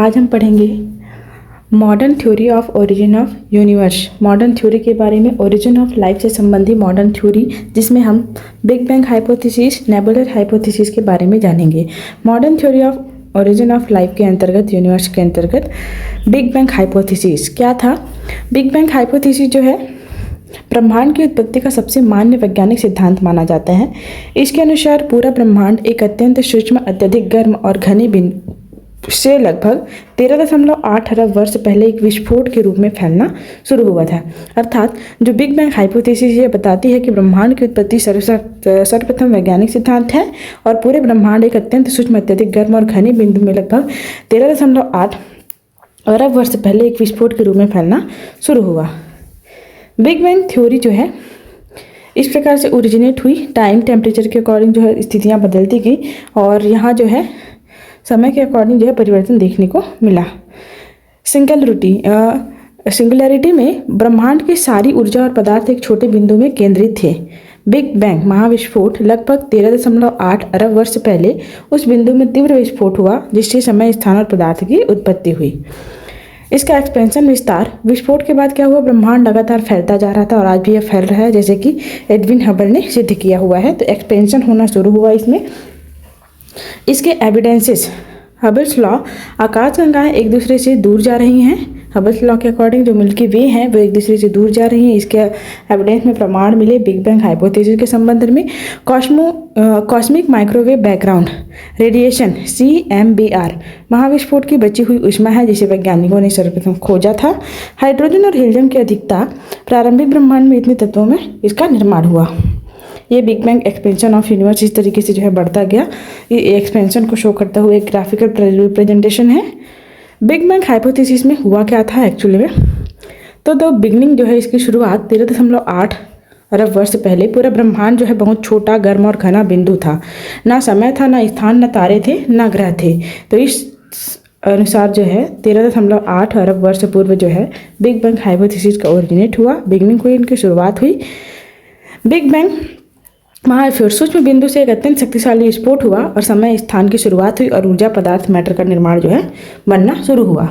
आज हम पढ़ेंगे modern theory of origin of universe. Modern theory के बारे में, ओरिजिन ऑफ लाइफ से संबंधी मॉडर्न थ्योरी, जिसमें हम big bang hypothesis, nebular hypothesis के बारे में जानेंगे। Modern theory of origin of life के अंतर्गत, यूनिवर्स के अंतर्गत बिग बैंग हाइपोथेसिस क्या था? बिग बैंग हाइपोथेसिस जो है ब्रह्मांड की उत्पत्ति का सबसे मान्य वैज्ञानिक सिद्धांत माना जाता है। इसके अनुसार पूरा ब्रह्मांड एक अत्यंत सूक्ष्म, अत्यधिक गर्म और घने बिंदु से लगभग 13.8 अरब वर्ष पहले एक विस्फोट के रूप में फैलना शुरू हुआ था। अर्थात जो बिग बैंग हाइपोथेसिस ये बताती है कि ब्रह्मांड की उत्पत्ति सर्वप्रथम वैज्ञानिक सिद्धांत है और पूरे ब्रह्मांड एक अत्यंत सूक्ष्म, अत्यधिक गर्म और घने बिंदु में लगभग 13.8 अरब वर्ष पहले एक विस्फोट के रूप में फैलना शुरू हुआ। बिग बैंग थ्योरी जो है इस प्रकार से ओरिजिनेट हुई। टाइम, टेम्परेचर के अकॉर्डिंग जो है स्थितियाँ बदलती गई और यहाँ जो है समय के अकॉर्डिंग जो है परिवर्तन देखने को मिला। सिंगुलैरिटी में ब्रह्मांड की सारी ऊर्जा और पदार्थ एक छोटे बिंदु में केंद्रित थे। बिग बैंग महाविस्फोट लगभग 13.8 अरब वर्ष पहले उस बिंदु में तीव्र विस्फोट हुआ जिससे समय, स्थान और पदार्थ की उत्पत्ति हुई। इसका एक्सपेंशन, विस्तार। विस्फोट के बाद क्या हुआ? ब्रह्मांड लगातार फैलता जा रहा था और आज भी यह फैल रहा है, जैसे कि एडविन हबल ने सिद्ध किया हुआ है। तो एक्सपेंशन होना शुरू हुआ इसमें। इसके एविडेंसेस, हबल्स लॉ, आकाशगंगाएं एक दूसरे से दूर जा रही हैं। हबल्स लॉ के अकॉर्डिंग जो मिल्की वे हैं वो एक दूसरे से दूर जा रही हैं। इसके एविडेंस में प्रमाण मिले बिग बैंग हाइपोथेसिस के संबंध में। Cosmic microwave background radiation CMBR महाविस्फोट की बची हुई ऊष्मा है जिसे वैज्ञानिकों ने सर्वप्रथम खोजा था। हाइड्रोजन और हीलियम की अधिकता, प्रारंभिक ब्रह्मांड में इतने तत्वों में इसका निर्माण हुआ। ये big bang expansion of universe इस तरीके से जो है बढ़ता गया। ये एक्सपेंशन को शो करता हुआ एक ग्राफिकल रिप्रेजेंटेशन है। बिग बैंग हाइपोथेसिस में हुआ क्या था एक्चुअली में? तो द बिगनिंग जो है इसकी शुरुआत 13.8 अरब वर्ष पहले पूरा ब्रह्मांड जो है बहुत छोटा, गर्म और घना बिंदु था। ना समय था, ना स्थान, ना तारे थे, ना ग्रह थे। तो इस अनुसार जो है 13.8 अरब वर्ष पूर्व जो है बिग बैंग हाइपोथेसिस का ओरिजिनेट हुआ, बिगनिंग हुई, इनकी शुरुआत हुई। बिग बैंग महाविस्फोट, सूक्ष्म बिंदु से एक अत्यंत शक्तिशाली विस्फोट हुआ और समय, स्थान की शुरुआत हुई और ऊर्जा, पदार्थ, मैटर का निर्माण जो है बनना शुरू हुआ।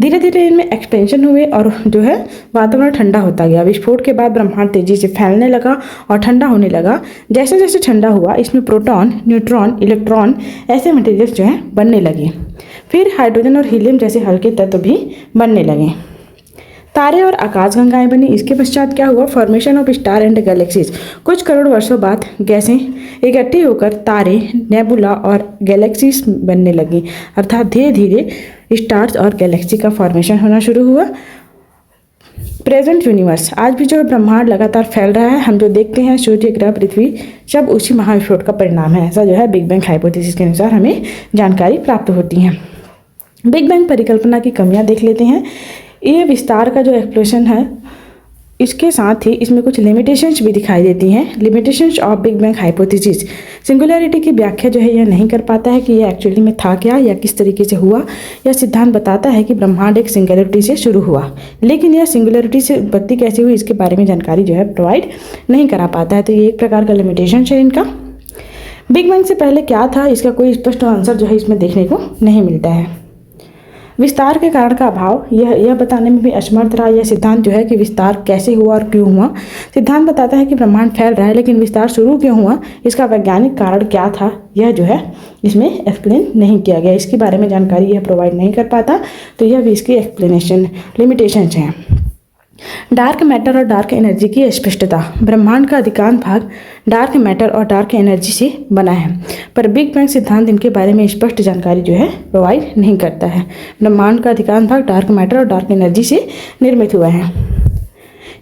धीरे धीरे इनमें एक्सपेंशन हुए और जो है वातावरण ठंडा होता गया। विस्फोट के बाद ब्रह्मांड तेजी से फैलने लगा और ठंडा होने लगा। जैसे जैसे ठंडा हुआ इसमें प्रोटॉन, न्यूट्रॉन, इलेक्ट्रॉन ऐसे मटेरियल्स जो हैं बनने लगे। फिर हाइड्रोजन और हीलियम जैसे हल्के तत्व भी बनने लगे। तारे और आकाशगंगाएं बनी। इसके पश्चात क्या हुआ? Formation of star and galaxies. कुछ करोड़ वर्षों बाद गैसें इकट्ठी होकर तारे, नेबुला और गैलेक्सीज बनने लगी। अर्थात धीरे धीरे स्टार्स और गैलेक्सी का फॉर्मेशन होना शुरू हुआ। प्रेजेंट यूनिवर्स, आज भी जो ब्रह्मांड लगातार फैल रहा है। हम जो देखते हैं सूर्य, ग्रह, पृथ्वी, सब उसी महाविस्फोट का परिणाम है। ऐसा जो है बिग बैंग हाइपोथेसिस के अनुसार हमें जानकारी प्राप्त होती है। बिग बैंग परिकल्पना की कमियां देख लेते हैं। ये विस्तार का जो एक्सप्लोरेशन है इसके साथ ही इसमें कुछ लिमिटेशंस भी दिखाई देती हैं। Limitations of big bang hypothesis, singularity की व्याख्या जो है यह नहीं कर पाता है कि यह एक्चुअली में था क्या या किस तरीके से हुआ। यह सिद्धांत बताता है कि ब्रह्मांड एक सिंगुलैरिटी से शुरू हुआ, लेकिन यह सिंगुलैरिटी से उत्पत्ति कैसे हुई इसके बारे में जानकारी जो है प्रोवाइड नहीं करा पाता है। तो ये एक प्रकार का लिमिटेशन है इनका। बिग बैंग से पहले क्या था इसका कोई स्पष्ट आंसर जो है इसमें देखने को नहीं मिलता है। विस्तार के कारण का अभाव, यह बताने में भी असमर्थ रहा यह सिद्धांत जो है कि विस्तार कैसे हुआ और क्यों हुआ। सिद्धांत बताता है कि ब्रह्मांड फैल रहा है, लेकिन विस्तार शुरू क्यों हुआ, इसका वैज्ञानिक कारण क्या था, यह जो है इसमें एक्सप्लेन नहीं किया गया। इसके बारे में जानकारी यह प्रोवाइड नहीं कर पाता। तो यह भी इसकी एक्सप्लेनेशन, लिमिटेशंस हैं। डार्क मैटर और डार्क एनर्जी की स्पष्टता, ब्रह्मांड का अधिकांश भाग डार्क मैटर और डार्क एनर्जी से बना है, पर बिग बैंग सिद्धांत इनके बारे में स्पष्ट जानकारी जो है प्रोवाइड नहीं करता है। ब्रह्मांड का अधिकांश भाग डार्क मैटर और डार्क एनर्जी से निर्मित हुआ है।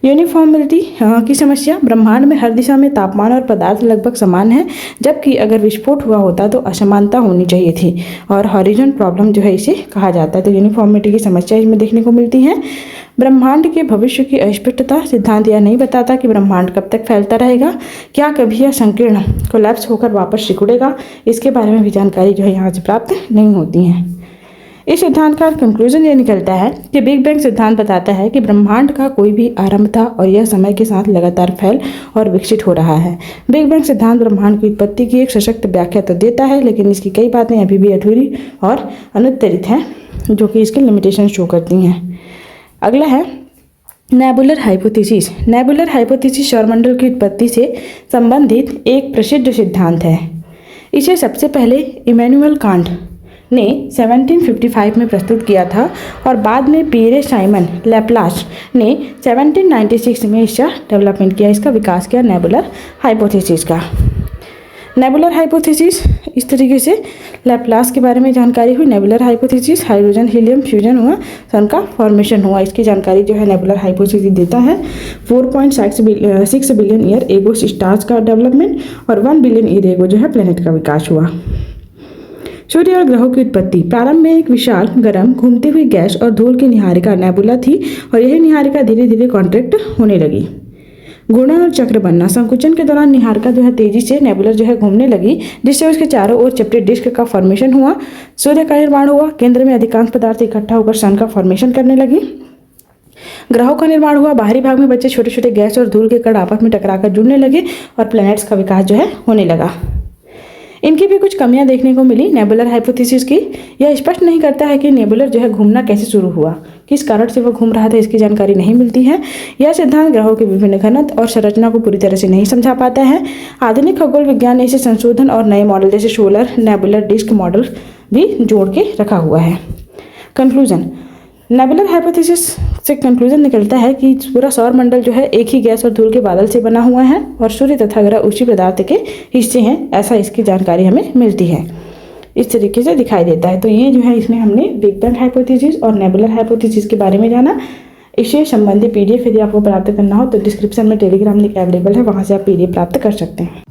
यूनिफॉर्मिलिटी की समस्या, ब्रह्मांड में हर दिशा में तापमान और पदार्थ लगभग समान है, जबकि अगर विस्फोट हुआ होता तो असमानता होनी चाहिए थी और हॉरिजॉन प्रॉब्लम जो है इसे कहा जाता है। तो यूनिफॉर्मिलिटी की समस्या इसमें देखने को मिलती है। ब्रह्मांड के भविष्य की अस्पष्टता, सिद्धांत यह नहीं बताता कि ब्रह्मांड कब तक फैलता रहेगा, क्या कभी यह संकीर्ण कोलैप्स होकर वापस सिकुड़ेगा, इसके बारे में भी जानकारी जो है यहाँ से प्राप्त नहीं होती है। इस सिद्धांत का कंक्लूजन ये निकलता है कि बिग बैंग सिद्धांत बताता है कि ब्रह्मांड का कोई भी आरंभ था और यह समय के साथ लगातार फैल और विकसित हो रहा है। बिग बैंग सिद्धांत ब्रह्मांड की उत्पत्ति की एक सशक्त व्याख्या तो देता है, लेकिन इसकी कई बातें अभी भी अधूरी और अनुत्तरित हैं, जो कि इसके लिमिटेशन शो करती हैं। अगला है नेबुलर हाइपोथेसिस। नेबुलर हाइपोथेसिस सौरमंडल की उत्पत्ति से संबंधित एक प्रसिद्ध सिद्धांत है। इसे सबसे पहले इमैनुअल कांट ने 1755 में प्रस्तुत किया था और बाद में पियरे साइमन लैप्लास ने 1796 में इसका डेवलपमेंट किया, इसका विकास किया नेबुलर हाइपोथेसिस का। नेबुलर हाइपोथेसिस इस तरीके से लैप्लास के बारे में जानकारी हुई। Nebular hypothesis hydrogen helium fusion हुआ, सन का फॉर्मेशन हुआ, इसकी जानकारी जो है नेबुलर हाइपोथेसिस देता है। 4.6 बिलियन ईयर एगो स्टार्स का डेवलपमेंट और 1 बिलियन ईयर एगो जो है प्लेनेट का विकास हुआ। सूर्य और ग्रहों की उत्पत्ति। प्रारंभ में एक विशाल गर्म घूमती हुई गैस और धूल की निहारिका नेबुला थी और यही निहारिका धीरे धीरे कॉन्ट्रैक्ट होने लगी। घूर्णन और चक्र बनना। संकुचन के दौरान निहारिका जो है तेजी से नेबुलर जो है घूमने लगी, जिससे उसके चारों ओर चपटे डिस्क का फॉर्मेशन हुआ। सूर्य का निर्माण हुआ। केंद्र में अधिकांश पदार्थ इकट्ठा होकर सन का फॉर्मेशन करने लगी। ग्रहों का निर्माण हुआ। बाहरी भाग में बचे छोटे छोटे गैस और धूल के कण आपस में टकराकर जुड़ने लगे और प्लैनेट्स का विकास जो है होने लगा। इनकी भी कुछ कमियां देखने को मिली नेबुलर हाइपोथेसिस की। यह स्पष्ट नहीं करता है कि नेबुलर जो है घूमना कैसे शुरू हुआ, किस कारण से वह घूम रहा था, इसकी जानकारी नहीं मिलती है। यह सिद्धांत ग्रहों के विभिन्न घनत्व और संरचना को पूरी तरह से नहीं समझा पाता है। आधुनिक खगोल विज्ञान ने इसे संशोधन और नए मॉडल जैसे सोलर नेबुलर डिस्क मॉडल भी जोड़ के रखा हुआ है। कंक्लूजन। नेबुलर हाइपोथेसिस से कंक्लूजन निकलता है कि पूरा सौरमंडल जो है एक ही गैस और धूल के बादल से बना हुआ है और सूर्य तथा ग्रह उसी पदार्थ के हिस्से हैं, ऐसा इसकी जानकारी हमें मिलती है। इस तरीके से दिखाई देता है। तो ये जो है इसमें हमने बिग बैंग हाइपोथेसिस और नेबुलर हाइपोथेसिस के बारे में जाना। इससे संबंधित PDF यदि आपको प्राप्त करना हो तो डिस्क्रिप्शन में टेलीग्राम लिंक अवेलेबल है, वहाँ से आप PDF प्राप्त कर सकते हैं।